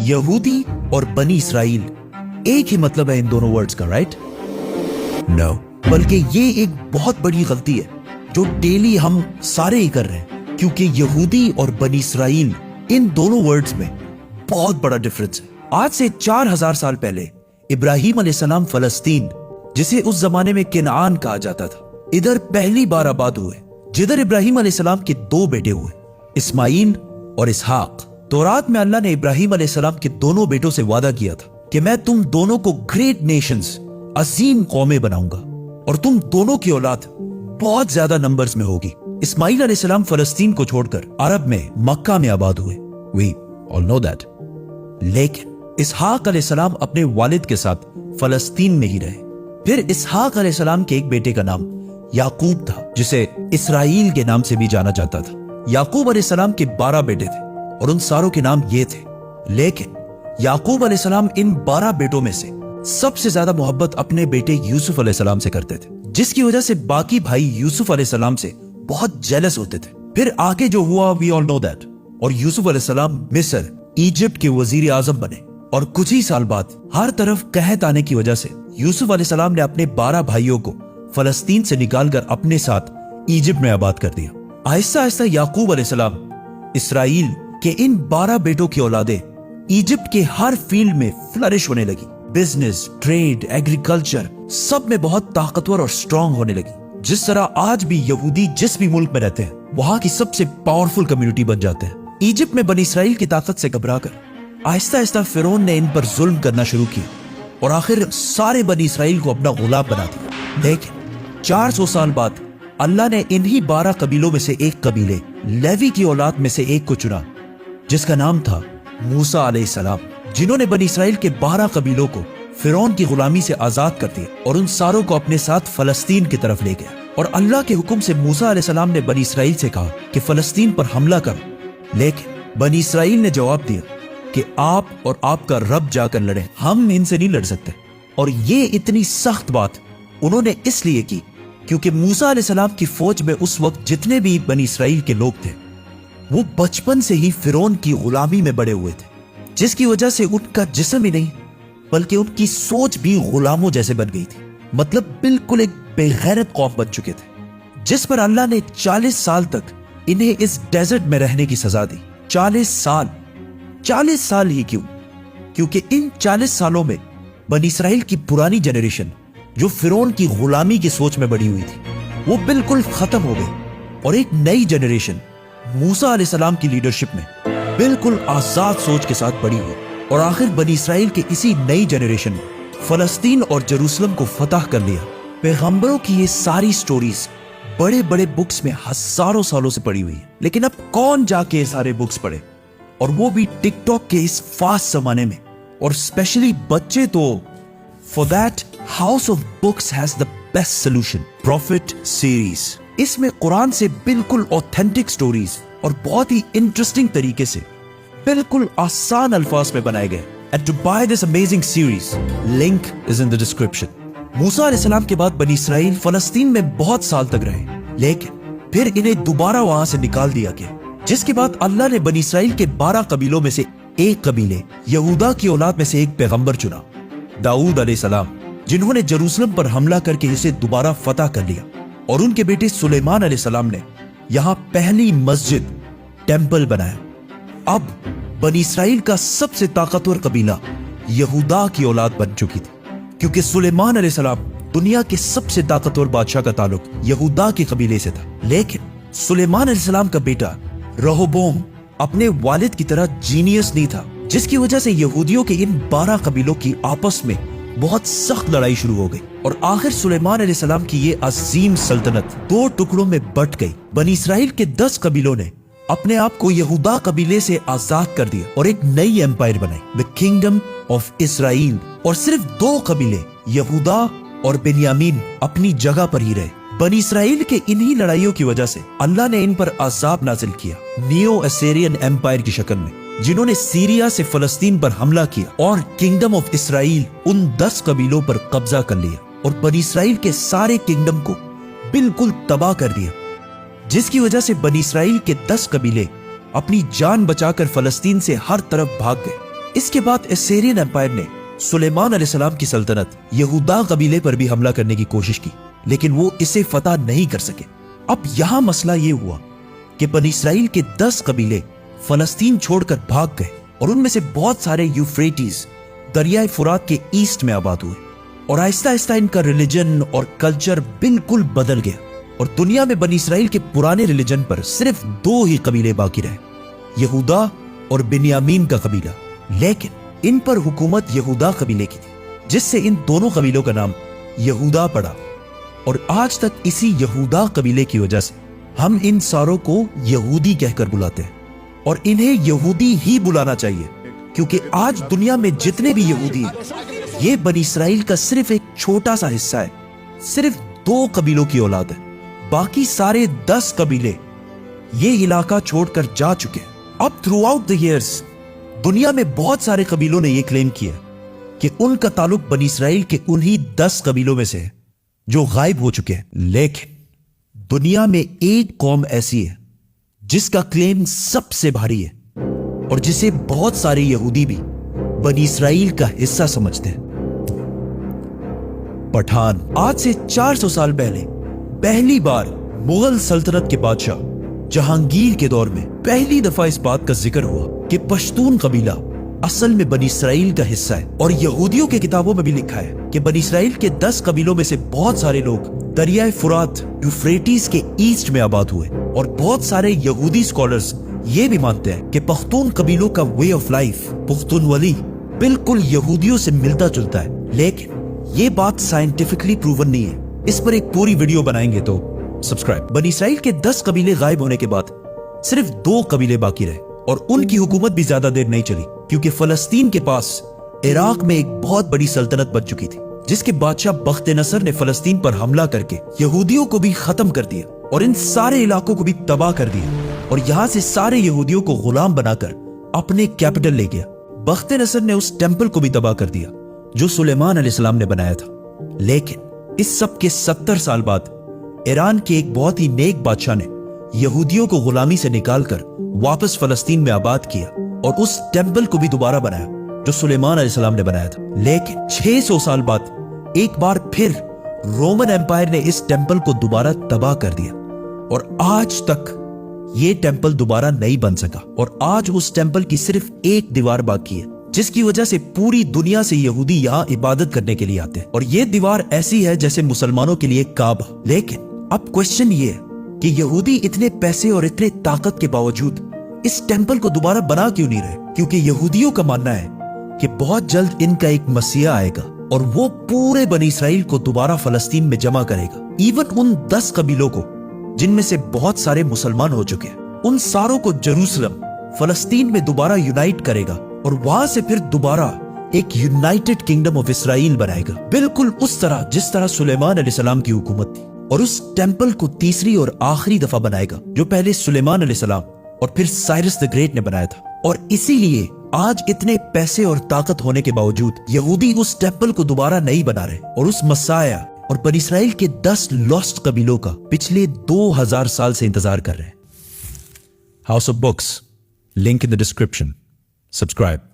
यहूदी और बनी इसराइल एक ही मतलब है इन दोनों वर्ड्स का, राइट? नो, बल्कि ये एक बहुत बड़ी गलती है जो डेली हम सारे ही कर रहे हैं, क्योंकि यहूदी और बनी इसराइल इन दोनों वर्ड्स में बहुत बड़ा डिफरेंस है। आज से 4000 साल पहले इब्राहिम अलैहिस्सलाम फलस्तीन, जिसे उस जमाने में किनान कहा जाता था, इधर पहली बार आबाद हुए, जिधर इब्राहिम अलैहिस्सलाम के 2 बेटे हुए, इस्माइल और इसहाक। तौरात में अल्लाह ने इब्राहिम अलैहिस्सलाम के दोनों बेटों से वादा किया था कि मैं तुम दोनों को ग्रेट नेशंस, अजीम कौमें बनाऊंगा और तुम दोनों की औलाद बहुत ज्यादा नंबर्स में होगी। इस्माइल अलैहिस्सलाम फलस्तीन को छोड़कर अरब में मक्का में आबाद हुए, वी ऑल नो दैट। लेकिन इसहाक अलैहिस्सलाम अपने वालिद के साथ फलस्तीन में ही रहे। फिर इसहाक अलैहिस्सलाम के एक बेटे का नाम याकूब था, जिसे इसराइल के नाम से भी जाना जाता था। याकूब अलैहिस्सलाम के 12 बेटे थे और उन सारों के नाम ये थे। लेकिन याकूब अलैहिस्सलाम इन 12 बेटों में से सबसे ज्यादा मोहब्बत अपने बेटे यूसुफ अलैहिस्सलाम से करते थे, जिसकी वजह से बाकी भाई यूसुफ अलैहिस्सलाम से बहुत जेलस होते थे। फिर आगे जो हुआ वी ऑल नो दैट, और यूसुफ अलैहिस्सलाम मिस्र, इजिप्ट के वजीर आजम बने। और कुछ ही साल बाद हर तरफ कहत आने की वजह से यूसुफ अलैहिस्सलाम ने अपने 12 भाइयों को फलस्तीन से निकालकर अपने साथ इजिप्ट में आबाद कर दिया। आहिस्ता आहिस्ता याकूब अलैहिस्सलाम इसराइल के इन 12 बेटों की औलादें इजिप्ट के हर फील्ड में फ्लरिश होने लगी। बिजनेस, ट्रेड, एग्रीकल्चर, सब में बहुत ताकतवर और स्ट्रांग होने लगी। जिस तरह आज भी यहूदी जिस भी मुल्क में रहते हैं वहां की सबसे पावरफुल कम्युनिटी बन जाते हैं। इजिप्ट में बनी इसराइल की ताकत से घबराकर आहिस्ता आहिस्ता फिरौन ने इन पर जुल्म करना शुरू किया और आखिर सारे बनी इसराइल को अपना गुलाम बना दिया। लेकिन 400 साल बाद अल्लाह ने इन्हीं 12 कबीलों में से एक कबीले लेवी की औलाद में से एक को चुना, जिसका नाम था मूसा अलैहिस्सलाम, जिन्होंने बनी इसराइल के 12 कबीलों को फिरौन की गुलामी से आजाद कर दिया और उन सारों को अपने साथ फलस्तीन की तरफ ले गया। और अल्लाह के हुक्म से मूसा अलैहिस्सलाम ने बनी इसराइल से कहा कि फलस्तीन पर हमला करो। लेकिन बनी इसराइल ने जवाब दिया कि आप और आपका रब जाकर लड़ें, हम इनसे नहीं लड़ सकते। और ये इतनी सख्त बात उन्होंने इसलिए की क्योंकि मूसा अलैहिस्सलाम की फौज में उस वक्त जितने भी बनी इसराइल के लोग थे वो बचपन से ही फिरौन की गुलामी में बड़े हुए थे, जिसकी वजह से उनका जिस्म ही नहीं बल्कि उनकी सोच भी गुलामों जैसे बन गई थी। मतलब बिल्कुल एक बेगैरत कौम बन चुके थे, जिस पर अल्लाह ने 40 साल तक इन्हें इस डेजर्ट में रहने की सजा दी। 40 साल ही क्यों? क्योंकि इन 40 सालों में बनी इसराइल की पुरानी जनरेशन जो फिरौन की गुलामी की सोच में बड़ी हुई थी वो बिल्कुल खत्म हो गई और एक नई जनरेशन मूसा अलैहिस्सलाम की लीडरशिप में बिल्कुल आजाद सोच के साथ बड़ी हुई। और आखिर बनी इसराइल के इसी नई जनरेशन ने फलस्तीन और जेरूसलम को फतह कर लिया। पैगंबरों की ये सारी स्टोरीज बड़े बड़े बुक्स में हजारों सालों से पड़ी हुई है, लेकिन अब कौन जाके ये सारे बुक्स पढ़े, और वो भी टिकटॉक के इस फास्ट जमाने में, और स्पेशली बच्चे। तो for that house of books has the best solution, profit series. इसमें कुरान से बिल्कुल ऑथेंटिक स्टोरीज और बहुत ही इंटरेस्टिंग तरीके से बिल्कुल आसान अल्फाज में बनाए गए। And to buy this amazing series, link is in the description. मूसा अलैहिस्सलाम के बाद बनी इसराइल फलस्तीन में बहुत साल तक रहे, लेकिन फिर इन्हें दोबारा वहां से निकाल दिया गया, जिसके बाद अल्लाह ने बनी इसराइल के 12 कबीलों में से एक कबीले यहूदा की औलाद में से एक पैगंबर चुना, दाऊद अलैहिस्सलाम, जिन्होंने जेरूसलम पर हमला करके इसे दोबारा फतह कर लिया। और उनके बेटे सुलेमान अलैहिस्सलाम ने यहाँ पहली मस्जिद, टेंपल बनाया। अब बनी इसराइल का सबसे ताकतवर कबीला यहूदा की औलाद बन चुकी थी, क्योंकि सुलेमान अलैहिस्सलाम दुनिया के सबसे ताकतवर बादशाह का ताल्लुक यहूदा के कबीले से था। लेकिन सुलेमान अलैहिस्सलाम का बेटा रहोबोम अपने वालिद की तरह जीनियस नहीं था, जिसकी वजह से यहूदियों के इन 12 कबीलों की आपस में बहुत सख्त लड़ाई शुरू हो गई और आखिर सुलेमान अलैहिस्सलाम की ये अजीम सल्तनत 2 टुकड़ों में बट गई। बनी इसराइल के 10 कबीलों ने अपने आप को यहूदा कबीले से आजाद कर दिया और एक नई एम्पायर बनाई, द किंगडम ऑफ इसराइल। और सिर्फ 2 कबीले यहूदा और बेन्यामीन अपनी जगह पर ही रहे। बनी इसराइल के इन्हीं लड़ाइयों की वजह से अल्लाह ने इन पर अजाब नाजिल किया नियो असेरियन एम्पायर की शक्ल में, जिन्होंने सीरिया से फलस्तीन पर हमला किया और किंगडम ऑफ इसराइल उन 10 कबीलों पर कब्जा कर लिया और बनी इसराइल के सारे किंगडम को बिल्कुल तबाह कर दिया, जिसकी वजह से बनी इसराइल के 10 कबीले अपनी जान बचाकर फलस्तीन से हर तरफ भाग गए। इसके बाद एसेरियन एम्पायर ने सुलेमान अलैहिस्सलाम की सल्तनत यहूदा कबीले पर भी हमला करने की कोशिश की, लेकिन वो इसे फतह नहीं कर सके। अब यहां मसला ये हुआ कि बनी इसराइल के 10 कबीले फलस्तीन छोड़कर भाग गए और उनमें से बहुत सारे यूफ्रेटिस दरियाए फुरात के ईस्ट में आबाद हुए और आहिस्ता आहिस्ता इनका रिलीजन और कल्चर बिल्कुल बदल गया और दुनिया में बनी इसराइल के पुराने रिलीजन पर सिर्फ 2 ही कबीले बाकी रहे, यहूदा और बिन्यामीन का कबीला। लेकिन इन पर हुकूमत यहूदा कबीले की थी, जिससे इन दोनों कबीलों का नाम यहूदा पड़ा और आज तक इसी यहूदा कबीले की वजह से हम इन सारों को यहूदी कहकर बुलाते हैं और इन्हें यहूदी ही बुलाना चाहिए, क्योंकि आज दुनिया में जितने भी यहूदी हैं, ये बनी इसराइल का सिर्फ एक छोटा सा हिस्सा है। सिर्फ 2 कबीलों की औलाद है, बाकी सारे 10 कबीले ये इलाका छोड़कर जा चुके हैं। अब थ्रू आउट द ईयर्स दुनिया में बहुत सारे कबीलों ने यह क्लेम किया कि उनका ताल्लुक बनी इसराइल के उन्हीं 10 कबीलों में से है जो गायब हो चुके हैं। लेकिन दुनिया में एक कौम ऐसी है जिसका क्लेम सबसे भारी है और जिसे बहुत सारे यहूदी भी बनी इसराइल का हिस्सा समझते हैं, पठान। आज से 400 साल पहले पहली बार मुगल सल्तनत के बादशाह जहांगीर के दौर में पहली दफा इस बात का जिक्र हुआ कि पश्तून कबीला असल में बनी इसराइल का हिस्सा है और यहूदियों के किताबों में भी लिखा है कि बनी इसराइल के 10 कबीलों में से बहुत सारे लोग दरियाए फुरात यूफ्रेटिस के ईस्ट में आबाद हुए और बहुत सारे यहूदी स्कॉलर्स ये भी मानते हैं कि पख्तून कबीलों का वे ऑफ लाइफ पुख्तूनवली बिल्कुल यहूदियों से मिलता जुलता है। लेकिन ये बात साइंटिफिकली प्रूवन नहीं है। इस पर एक पूरी वीडियो बनाएंगे, तो सब्सक्राइब। बनी इसराइल के 10 कबीले गायब होने के बाद सिर्फ 2 कबीले बाकी रहे और उनकी हुकूमत भी ज्यादा देर नहीं चली, क्योंकि फलस्तीन के पास इराक में एक बहुत बड़ी सल्तनत बन चुकी थी, जिसके बादशाह बख्त नसर ने फलस्तीन पर हमला करके यहूदियों को भी खत्म कर दिया और इन सारे इलाकों को भी तबाह कर दिया और यहां से सारे यहूदियों को गुलाम बनाकर अपने कैपिटल ले गया। बख्त नसर ने उस टेंपल को भी तबाह कर दिया जो सुलेमान अलैहिस्सलाम ने बनाया था। लेकिन इस सब के 70 साल बाद ईरान के एक बहुत ही नेक बादशाह ने यहूदियों को गुलामी से निकालकर वापस फलस्तीन में आबाद किया और उस टेंपल को भी दोबारा बनाया जो सुलेमान अलैहिस्सलाम ने बनाया था। लेकिन 600 साल बाद एक बार फिर रोमन एम्पायर ने इस टेंपल को दोबारा तबाह कर दिया और आज तक ये टेंपल दोबारा नहीं बन सका और आज उस टेंपल की सिर्फ एक दीवार बाकी है, जिसकी वजह से पूरी दुनिया से यहूदी यहाँ इबादत करने के लिए आते हैं और ये दीवार ऐसी है जैसे मुसलमानों के लिए काबा। लेकिन अब क्वेश्चन ये है कि यहूदी इतने पैसे और इतने ताकत के बावजूद इस टेंपल को दोबारा बना क्यों नहीं रहे? क्योंकि यहूदियों का मानना है कि बहुत जल्द इनका एक मसीहा आएगा और वो पूरे बनी इसराइल को दोबारा फलस्तीन में जमा करेगा। इवन उन 10 कबीलों को जिनमें से बहुत सारे मुसलमान हो चुके हैं, उन सारों को जेरूसलम फलस्तीन में दोबारा यूनाइट करेगा और वहां से फिर दोबारा एक यूनाइटेड किंगडम ऑफ इसराइल बनाएगा, बिल्कुल उस तरह जिस तरह सुलेमान अलैहिस्सलाम की हुकूमत थी। और उस टेंपल को तीसरी और आखिरी दफा बनाएगा जो पहले सुलेमान अलैहिस्सलाम और फिर साइरस द ग्रेट ने बनाया था। और इसीलिए आज इतने पैसे और ताकत होने के बावजूद यहूदी उस टेंपल को दोबारा नहीं बना रहे और उस मसाया और बनी इसराइल के 10 लॉस्ट कबीलों का पिछले 2000 साल से इंतजार कर रहे हैं। House of books, link in the description. Subscribe.